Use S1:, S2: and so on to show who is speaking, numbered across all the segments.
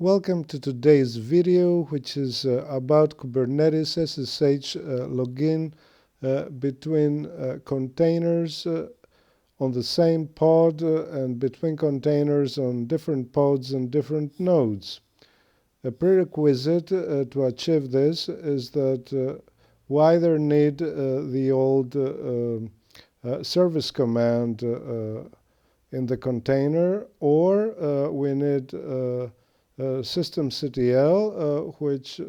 S1: Welcome to today's video, which is about Kubernetes SSH login between containers on the same pod and between containers on different pods and different nodes. A prerequisite to achieve this is that we either need the old service command in the container, or we need systemctl, which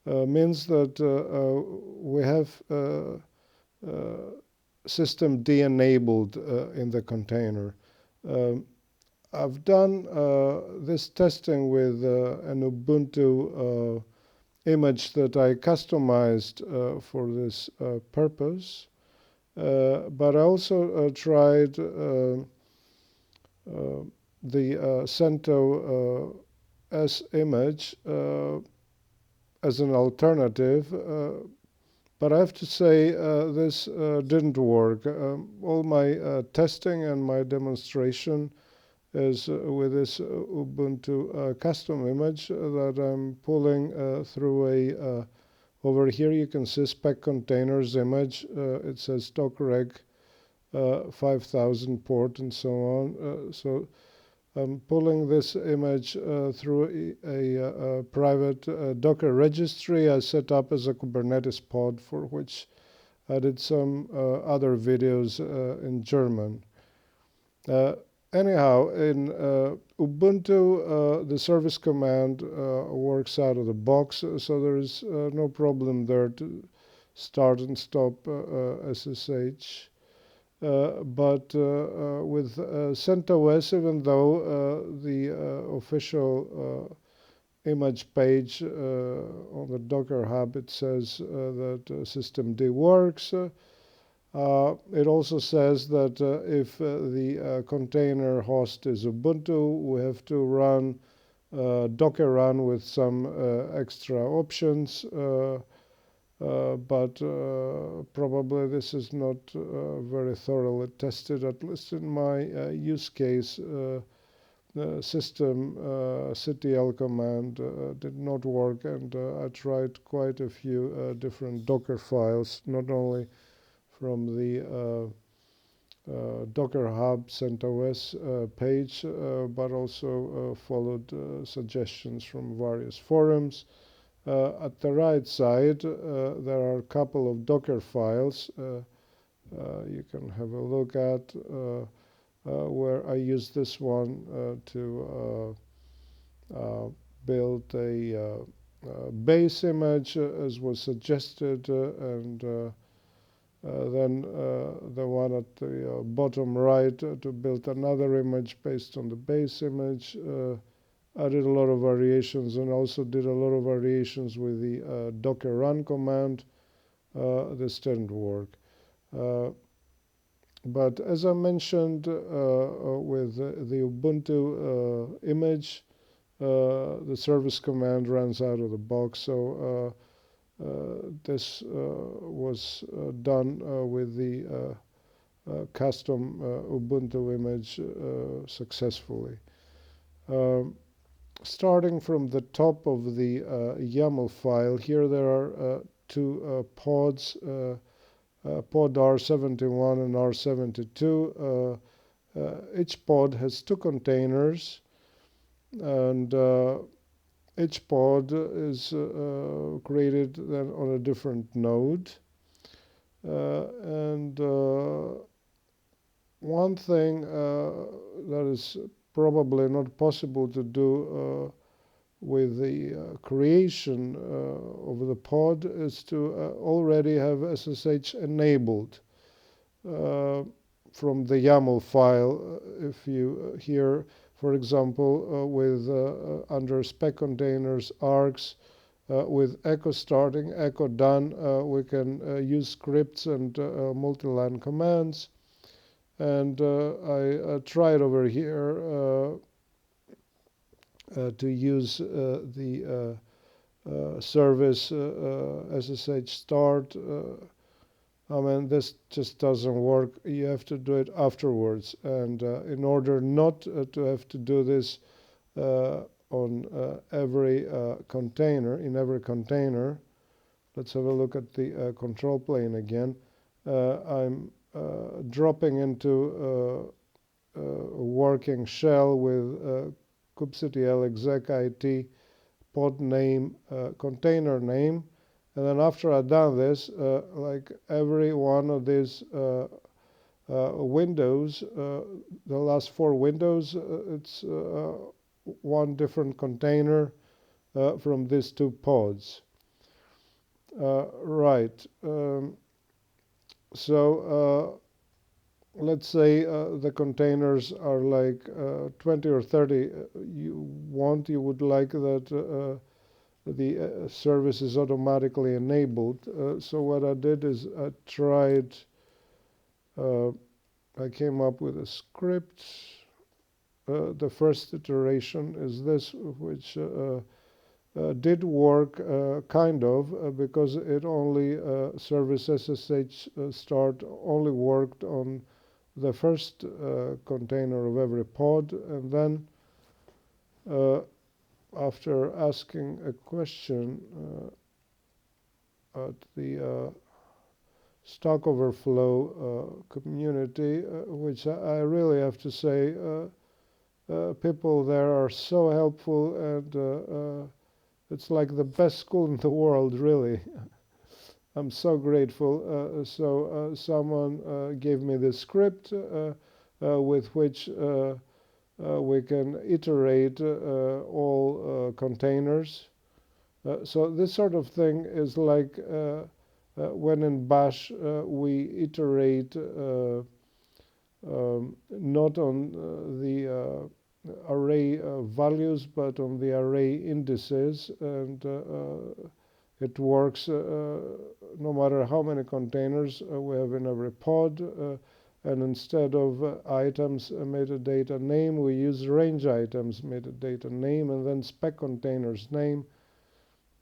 S1: means that we have systemd enabled in the container. I've done this testing with an Ubuntu image that I customized for this purpose, but I also tried the CentOS image as an alternative, but I have to say this didn't work. All my testing and my demonstration is with this Ubuntu custom image that I'm pulling through a over here you can see spec containers image. It says docreg 5000 port and so on. So I'm pulling this image through a private Docker registry I set up as a Kubernetes pod, for which I did some other videos in German. Anyhow, in Ubuntu, the service command works out of the box, so there is no problem there to start and stop SSH. But with CentOS, even though the official image page on the Docker Hub, it says that systemd works, it also says that if the container host is Ubuntu, we have to run Docker run with some extra options. But probably this is not very thoroughly tested, at least in my use case. The systemctl command did not work, and I tried quite a few different Docker files, not only from the Docker Hub CentOS page, but also followed suggestions from various forums. At the right side, there are a couple of Docker files you can have a look at, where I use this one to build a base image as was suggested, and then the one at the bottom right to build another image based on the base image. I did a lot of variations, and also did a lot of variations with the docker run command. This didn't work. But as I mentioned with the Ubuntu image, the service command runs out of the box. So this was done with the custom Ubuntu image successfully. Starting from the top of the YAML file, here there are two pods, pod R71 and R72. Each pod has two containers, and each pod is created then on a different node. And one thing that is probably not possible to do with the creation of the pod is to already have SSH enabled from the YAML file. If you here, for example, with under spec containers args, with echo starting, echo done, we can use scripts and multi-line commands. And I tried over here to use the service SSH start. I mean, this just doesn't work. You have to do it afterwards. And in order not to have to do this on every container, in every container. Let's have a look at the control plane again. I'm dropping into a working shell with kubectl exec it pod name, container name. And then after I've done this, like every one of these windows, the last 4 windows, it's one different container from these 2 pods. Right. So let's say the containers are like 20 or 30 you would like that the service is automatically enabled. So what I did is I tried, I came up with a script. The first iteration is this, which did work kind of because it only service SSH start only worked on the first container of every pod, and then after asking a question at the Stack Overflow community, which I really have to say people there are so helpful, and it's like the best school in the world, really. I'm so grateful. So someone gave me this script with which we can iterate all containers. So this sort of thing is like when in Bash we iterate not on the array values, but on the array indices, and it works no matter how many containers we have in every pod. And instead of items metadata name, we use range items metadata name, and then spec containers name.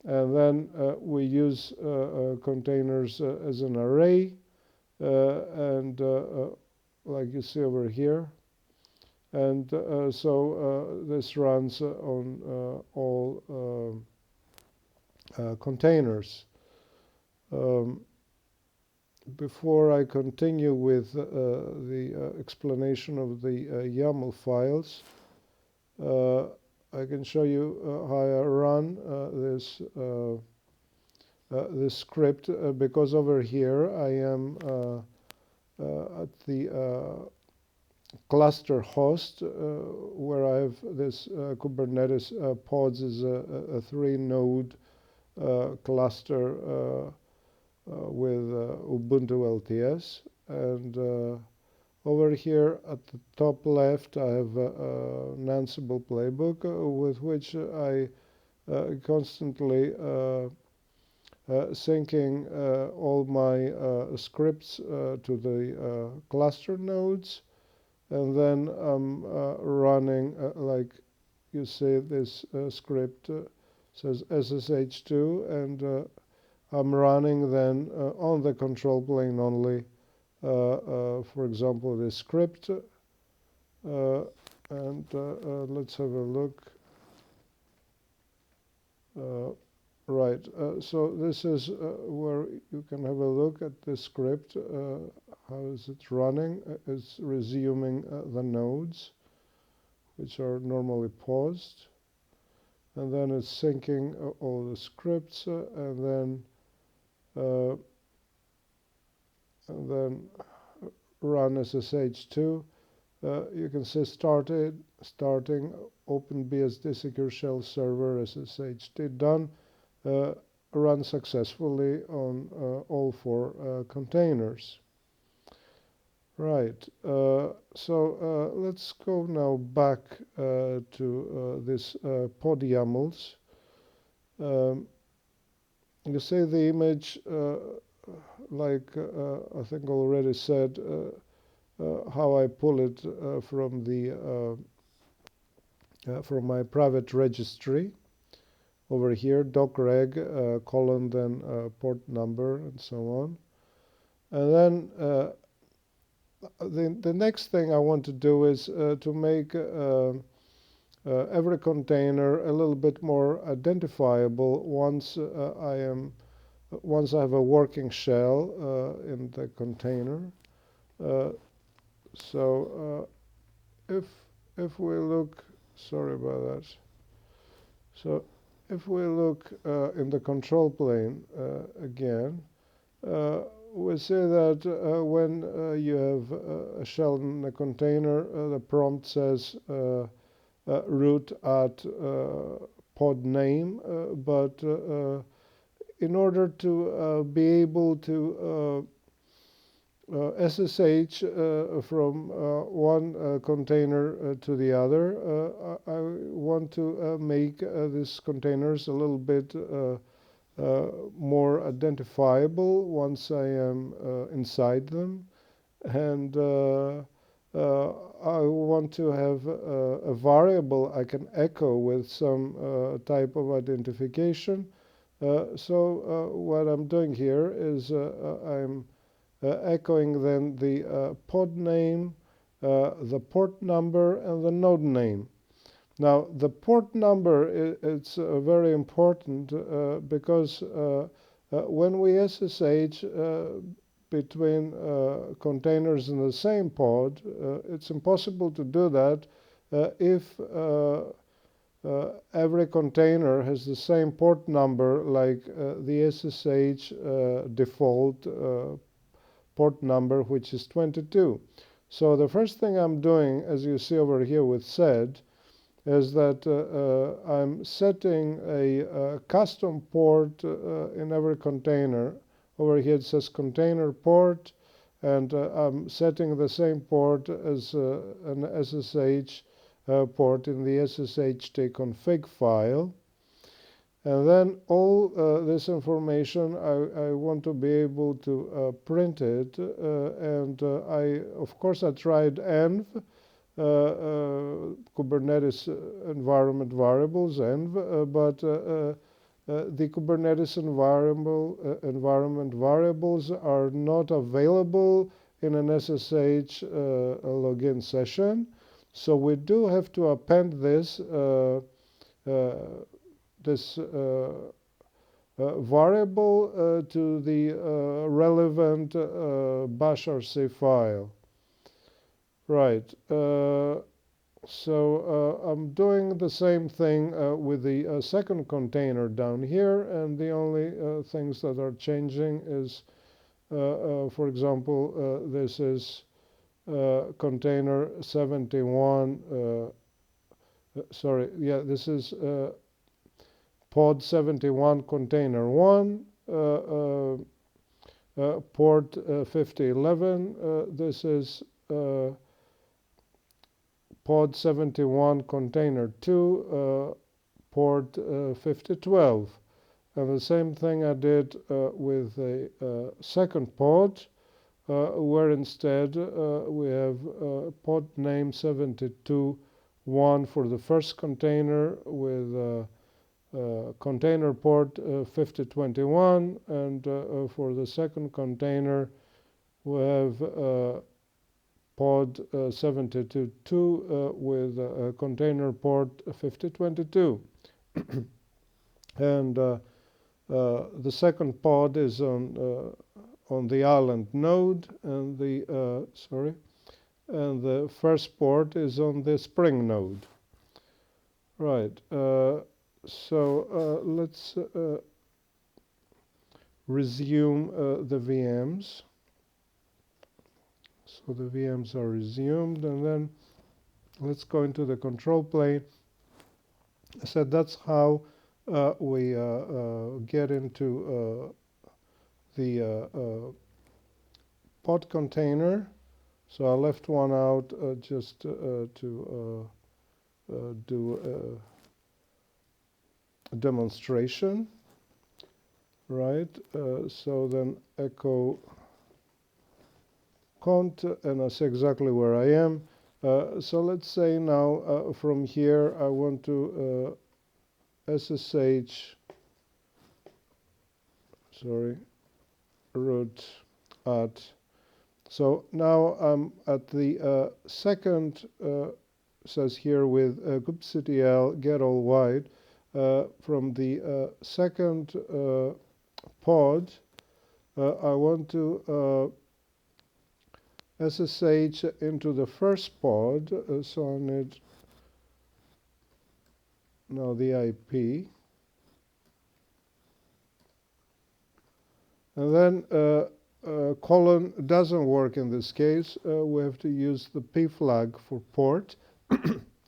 S1: And then we use containers as an array, and like you see over here. And so this runs on all containers. Before I continue with the explanation of the YAML files, I can show you how I run this script, because over here I am at the cluster host, where I have this Kubernetes pods is a 3-node cluster with Ubuntu LTS. And over here at the top left, I have an Ansible playbook with which I constantly syncing all my scripts to the cluster nodes. And then I'm running, like you see, this script says SSH2, and I'm running then on the control plane only, for example, this script. And let's have a look. Right, so this is where you can have a look at the script. How is it running? It's resuming the nodes, which are normally paused. And then it's syncing all the scripts, and then run SSH2. You can see starting OpenBSD Secure Shell Server SSH done. Run successfully on all 4 containers. Right, so let's go now back to this pod YAMLs. You see the image, like I think already said, how I pull it from the from my private registry. Over here, docreg, colon, then port number, and so on. And then the next thing I want to do is to make every container a little bit more identifiable once I have a working shell in the container. Uh, so if we look, sorry about that. So if we look in the control plane again, uh, we see that when you have a shell in a container, the prompt says root at pod name, but in order to be able to SSH from one container to the other, I want to make these containers a little bit more identifiable once I am inside them. And I want to have a variable I can echo with some type of identification. So what I'm doing here is I'm echoing then the pod name, the port number, and the node name. Now, the port number, it's very important because when we SSH between containers in the same pod, it's impossible to do that if every container has the same port number like the SSH default port number, which is 22. So the first thing I'm doing, as you see over here with sed, is that I'm setting a custom port in every container. Over here it says container port, and I'm setting the same port as an SSH port in the sshd-config file. And then all this information, I want to be able to print it. And of course, I tried env, Kubernetes environment variables, env, but the Kubernetes environment variables are not available in an SSH login session. So we do have to append this variable to the relevant bashrc file. Right. So I'm doing the same thing with the second container down here, and the only things that are changing is, for example, this is container 71. Sorry, yeah, this is pod 71 container 1, port 5011. This is pod 71 container 2, port 5012. And the same thing I did with the second pod, where instead we have pod name 72.1 for the first container with container port 5021, and for the second container we have pod 72.2 with container port 5022. And the second pod is on the island node, and the first port is on the Spring node. Right. So let's resume the VMs. So the VMs are resumed, and then let's go into the control plane. I said that's how we get into the pod container. So I left one out just to do a demonstration, right? So then echo cont, and I see exactly where I am. So let's say now from here I want to SSH, root at. So now I'm at the second says here with kubectl get all wide, from the second pod, I want to SSH into the first pod, so I need now the IP. And then colon doesn't work in this case. We have to use the P flag for port.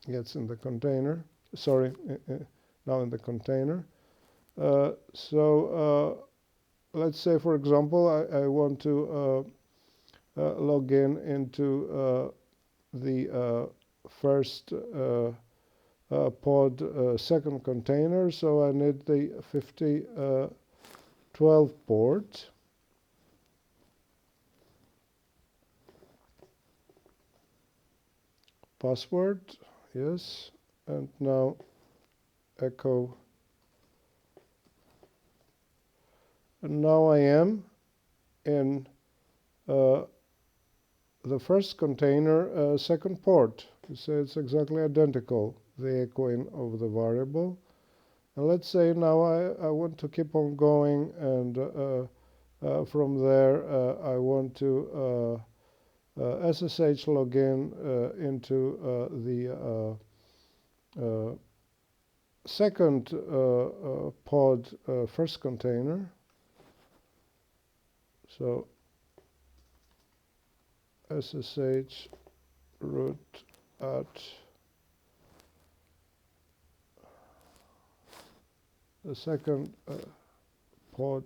S1: Gets in the container. Sorry, now in the container. So let's say, for example, I want to log in into the first pod second container. So I need the 5012 port. Password, yes, and now echo. And now I am in the first container, second port. You see it's exactly identical, the echoing of the variable. And let's say now I want to keep on going, and from there I want to SSH login into the second pod first container. So SSH root at the second pod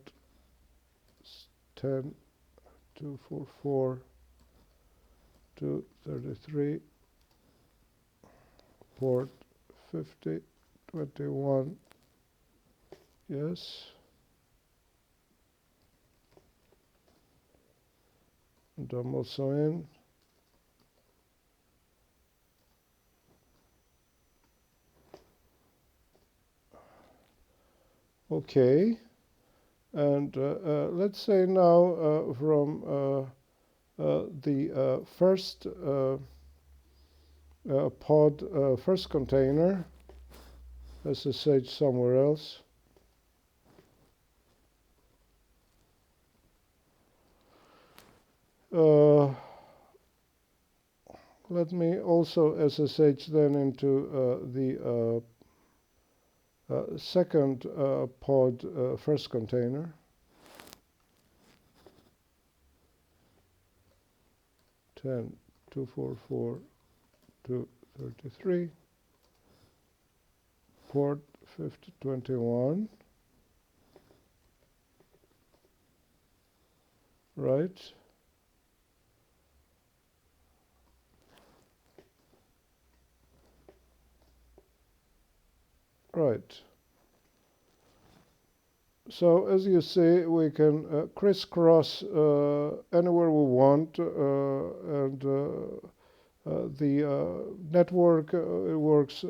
S1: 10.244.233 port 5021. Yes. And I'm also in. Okay. And let's say now from the first pod first container, SSH somewhere else. Let me also SSH then into the second pod first container. 10.244.233 port 5021. Right. Right. So as you see, we can crisscross anywhere we want, and the network works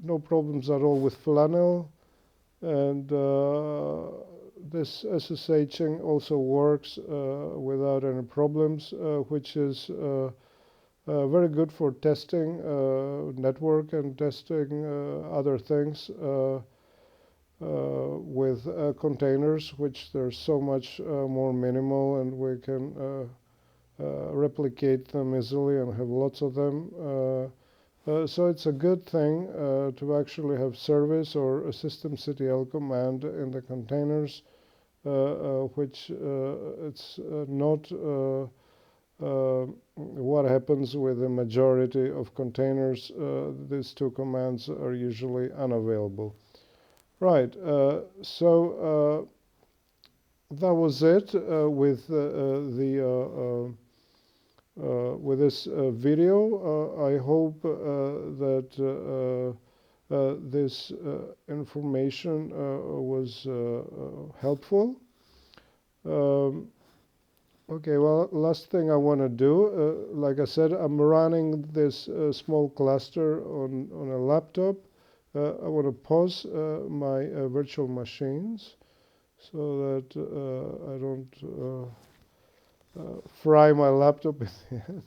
S1: no problems at all with Flannel, and this SSHing also works without any problems, which is very good for testing network and testing other things with containers, which they're so much more minimal, and we can replicate them easily and have lots of them. So it's a good thing to actually have service or a systemctl command in the containers, which it's not what happens with the majority of containers. These two commands are usually unavailable. Right, so that was it with with this video. I hope that this information was helpful. Okay, well, last thing I want to do, like I said, I'm running this small cluster on a laptop. I want to pause my virtual machines so that I don't fry my laptop in the end.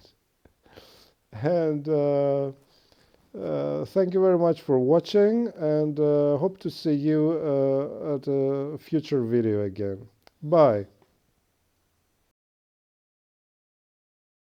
S1: And Thank you very much for watching, and hope to see you at a future video again. Bye.